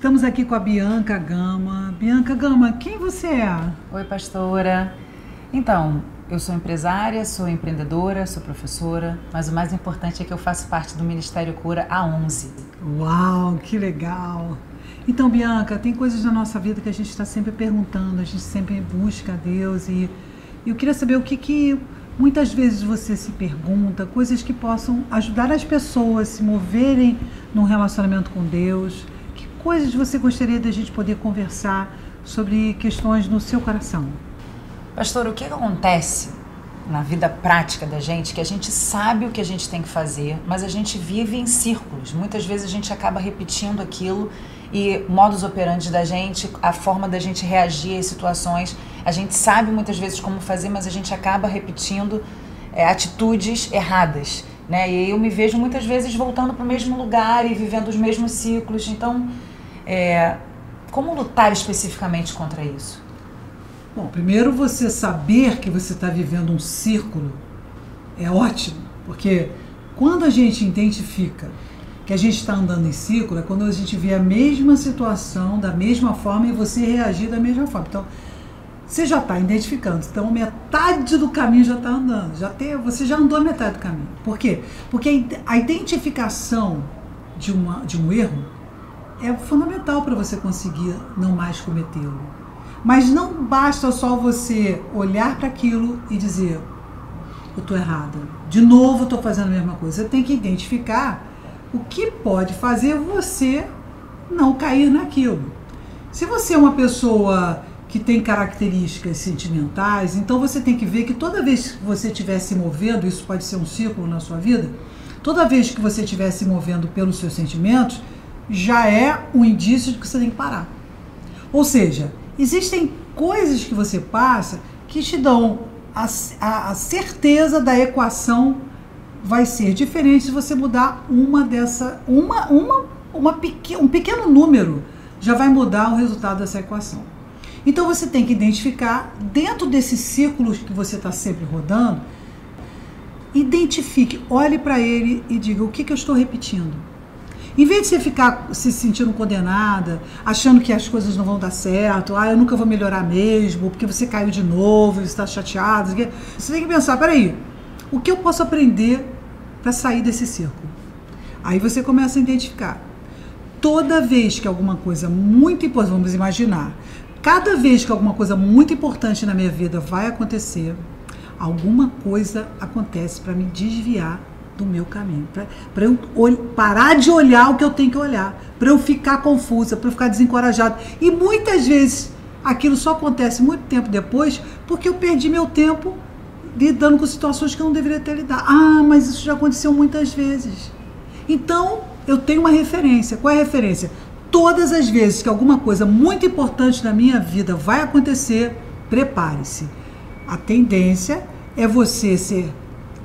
Estamos aqui com a Bianca Gama. Bianca Gama, quem você é? Oi, pastora. Então, eu sou empresária, sou empreendedora, sou professora, mas o mais importante é que eu faço parte do Ministério Cura há 11. Uau, que legal! Então, Bianca, tem coisas na nossa vida que a gente está sempre perguntando, a gente sempre busca a Deus e eu queria saber o que muitas vezes você se pergunta, coisas que possam ajudar as pessoas a se moverem num relacionamento com Deus. Que coisas você gostaria da gente poder conversar sobre questões no seu coração? Pastor, o que acontece na vida prática da gente, que a gente sabe o que a gente tem que fazer, mas a gente vive em círculos. Muitas vezes a gente acaba repetindo aquilo e o modus operandi da gente, a forma da gente reagir às situações, a gente sabe muitas vezes como fazer, mas a gente acaba repetindo atitudes erradas, né? E eu me vejo muitas vezes voltando para o mesmo lugar e vivendo os mesmos ciclos. Então, como lutar especificamente contra isso? Bom, primeiro você saber que você está vivendo um círculo é ótimo, porque quando a gente identifica que a gente está andando em círculo, é quando a gente vê a mesma situação da mesma forma e você reagir da mesma forma. Então, você já está identificando, então metade do caminho já está andando, você já andou a metade do caminho. Por quê? Porque a identificação de um erro é fundamental para você conseguir não mais cometê-lo. Mas não basta só você olhar para aquilo e dizer, eu estou errada, de novo eu estou fazendo a mesma coisa. Você tem que identificar o que pode fazer você não cair naquilo. Se você é uma pessoa que tem características sentimentais, então você tem que ver que toda vez que você estiver se movendo, isso pode ser um círculo na sua vida, toda vez que você estiver se movendo pelos seus sentimentos, já é um indício de que você tem que parar. Ou seja, existem coisas que você passa que te dão a certeza da equação vai ser diferente se você mudar um pequeno número, já vai mudar o resultado dessa equação. Então você tem que identificar, dentro desses círculos que você está sempre rodando, identifique, olhe para ele e diga o que eu estou repetindo. Em vez de você ficar se sentindo condenada, achando que as coisas não vão dar certo, eu nunca vou melhorar mesmo, porque você caiu de novo, você está chateado, você tem que pensar, peraí, o que eu posso aprender para sair desse círculo? Aí você começa a identificar. Toda vez que alguma coisa muito importante, vamos imaginar, cada vez que alguma coisa muito importante na minha vida vai acontecer, alguma coisa acontece para me desviar do meu caminho, para eu parar de olhar o que eu tenho que olhar, para eu ficar confusa, para eu ficar desencorajada. E muitas vezes aquilo só acontece muito tempo depois porque eu perdi meu tempo lidando com situações que eu não deveria ter lidado. Mas isso já aconteceu muitas vezes. Então eu tenho uma referência. Qual é a referência? Todas as vezes que alguma coisa muito importante na minha vida vai acontecer, prepare-se. A tendência é você ser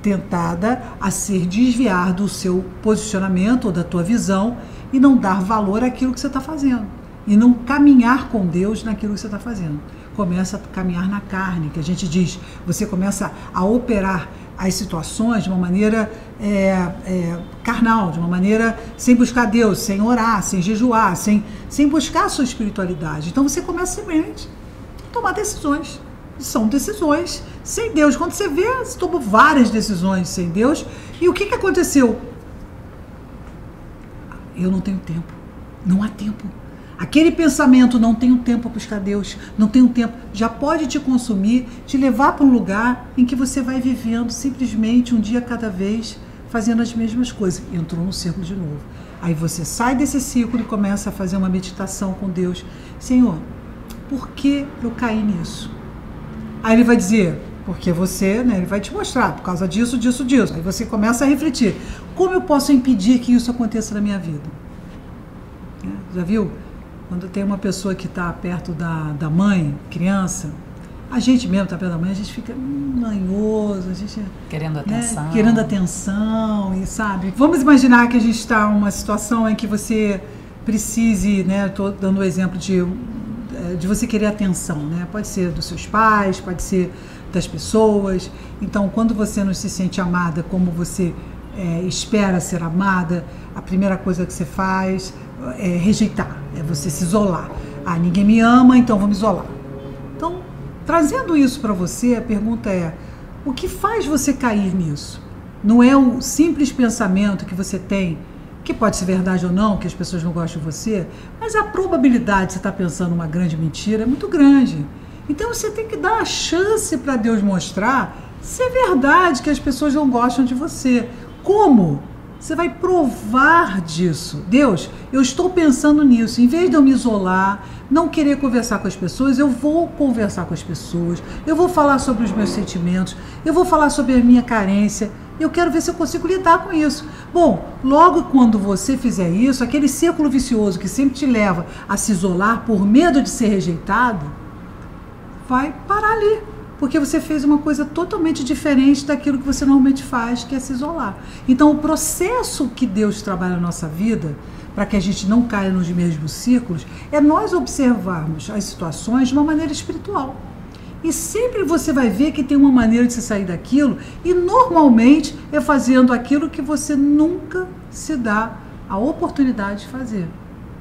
tentada a ser desviar do seu posicionamento ou da tua visão e não dar valor àquilo que você está fazendo e não caminhar com Deus naquilo que você está fazendo. Começa a caminhar na carne, que a gente diz, você começa a operar as situações de uma maneira carnal, de uma maneira sem buscar Deus, sem orar, sem jejuar, sem buscar a sua espiritualidade. Então você começa simplesmente a tomar decisões. São decisões sem Deus. Quando você vê, você tomou várias decisões sem Deus. E o que aconteceu? Eu não tenho tempo. Não há tempo. Aquele pensamento, não tenho tempo para buscar Deus, não tenho tempo, já pode te consumir, te levar para um lugar em que você vai vivendo simplesmente um dia a cada vez, fazendo as mesmas coisas. Entrou no círculo de novo. Aí você sai desse círculo e começa a fazer uma meditação com Deus. Senhor, por que eu caí nisso? Aí ele vai dizer, porque você, ele vai te mostrar, por causa disso, disso, disso. Aí você começa a refletir, como eu posso impedir que isso aconteça na minha vida? Já viu? Quando tem uma pessoa que está perto da mãe, criança, a gente mesmo está perto da mãe, a gente fica manhoso, a gente... Querendo atenção. Querendo atenção, e sabe? Vamos imaginar que a gente está numa situação em que você precise, estou dando o exemplo de você querer atenção, Pode ser dos seus pais, pode ser das pessoas. Então, quando você não se sente amada como você espera ser amada, a primeira coisa que você faz é rejeitar, É você se isolar. Ah, ninguém me ama, então vou me isolar. Então, trazendo isso para você, a pergunta é: o que faz você cair nisso? Não é o simples pensamento que você tem, que pode ser verdade ou não, que as pessoas não gostam de você, mas a probabilidade de você estar pensando uma grande mentira é muito grande. Então você tem que dar a chance para Deus mostrar se é verdade que as pessoas não gostam de você. Como? Você vai provar disso. Deus, eu estou pensando nisso. Em vez de eu me isolar, não querer conversar com as pessoas, eu vou conversar com as pessoas. Eu vou falar sobre os meus sentimentos. Eu vou falar sobre a minha carência. Eu quero ver se eu consigo lidar com isso. Bom, logo quando você fizer isso, aquele círculo vicioso que sempre te leva a se isolar por medo de ser rejeitado, vai parar ali. Porque você fez uma coisa totalmente diferente daquilo que você normalmente faz, que é se isolar. Então, o processo que Deus trabalha na nossa vida, para que a gente não caia nos mesmos círculos, é nós observarmos as situações de uma maneira espiritual. E sempre você vai ver que tem uma maneira de se sair daquilo, e normalmente é fazendo aquilo que você nunca se dá a oportunidade de fazer.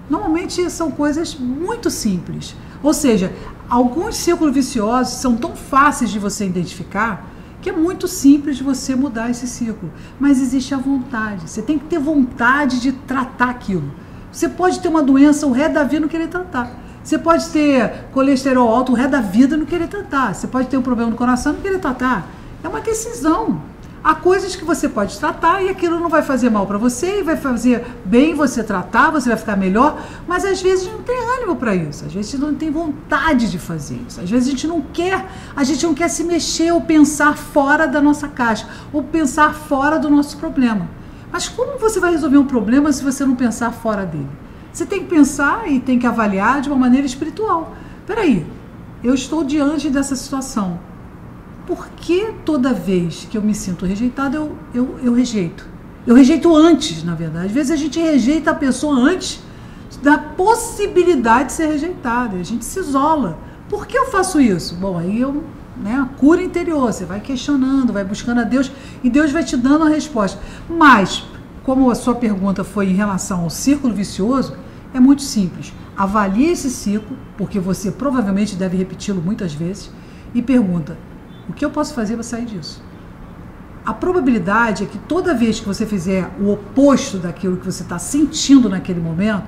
Normalmente são coisas muito simples. Ou seja, alguns círculos viciosos são tão fáceis de você identificar que é muito simples de você mudar esse círculo. Mas existe a vontade. Você tem que ter vontade de tratar aquilo. Você pode ter uma doença o resto da vida e não querer tratar. Você pode ter colesterol alto o resto da vida e não querer tratar. Você pode ter um problema no coração e não querer tratar. É uma decisão. Há coisas que você pode tratar e aquilo não vai fazer mal para você e vai fazer bem você tratar, você vai ficar melhor, mas às vezes a gente não tem ânimo para isso, às vezes a gente não tem vontade de fazer isso, às vezes a gente não quer se mexer ou pensar fora da nossa caixa, ou pensar fora do nosso problema. Mas como você vai resolver um problema se você não pensar fora dele? Você tem que pensar e tem que avaliar de uma maneira espiritual. Peraí, eu estou diante dessa situação. Por que toda vez que eu me sinto rejeitada, eu rejeito? Eu rejeito antes, na verdade. Às vezes a gente rejeita a pessoa antes da possibilidade de ser rejeitada. A gente se isola. Por que eu faço isso? Bom, aí a cura interior. Você vai questionando, vai buscando a Deus e Deus vai te dando a resposta. Mas, como a sua pergunta foi em relação ao círculo vicioso, é muito simples. Avalie esse ciclo, porque você provavelmente deve repeti-lo muitas vezes, e pergunta: o que eu posso fazer para sair disso? A probabilidade é que toda vez que você fizer o oposto daquilo que você está sentindo naquele momento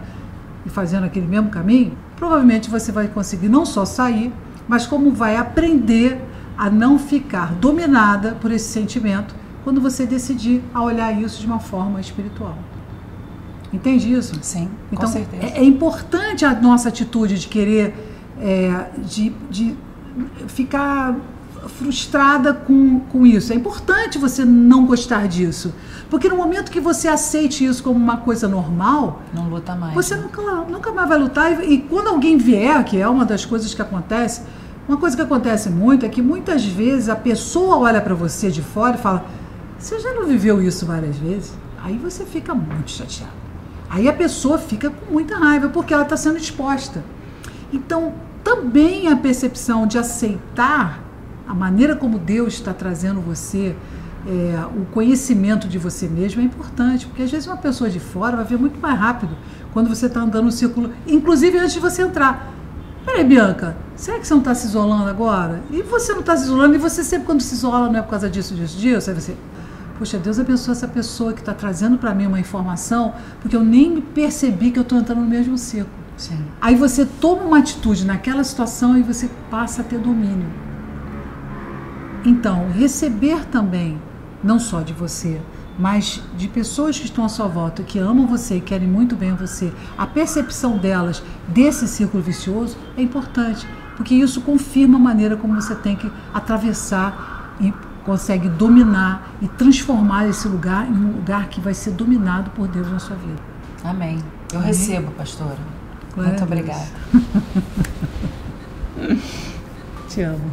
e fazendo aquele mesmo caminho, provavelmente você vai conseguir não só sair, mas como vai aprender a não ficar dominada por esse sentimento quando você decidir a olhar isso de uma forma espiritual. Entende isso? Sim, então, com certeza. É importante a nossa atitude de querer, de ficar frustrada com isso. É importante você não gostar disso, porque no momento que você aceite isso como uma coisa normal, não luta mais. Você nunca mais vai lutar. E quando alguém vier, que é uma das coisas que acontece, uma coisa que acontece muito é que muitas vezes a pessoa olha para você de fora e fala: você já não viveu isso várias vezes? Aí você fica muito chateado. Aí a pessoa fica com muita raiva porque ela está sendo exposta. Então, também a percepção de aceitar a maneira como Deus está trazendo você, o conhecimento de você mesmo é importante, porque às vezes uma pessoa de fora vai ver muito mais rápido quando você está andando no círculo, inclusive antes de você entrar. Peraí, Bianca, será que você não está se isolando agora? E você não está se isolando, e você sempre quando se isola não é por causa disso. Aí você, poxa, Deus abençoe essa pessoa que está trazendo para mim uma informação, porque eu nem me percebi que eu estou entrando no mesmo círculo. Sim. Aí você toma uma atitude naquela situação e você passa a ter domínio. Então, receber também, não só de você, mas de pessoas que estão à sua volta, que amam você e querem muito bem a você, a percepção delas desse círculo vicioso é importante, porque isso confirma a maneira como você tem que atravessar e consegue dominar e transformar esse lugar em um lugar que vai ser dominado por Deus na sua vida. Amém. Eu Amém. Recebo, pastora. Glória Muito a Deus. obrigada. Te amo.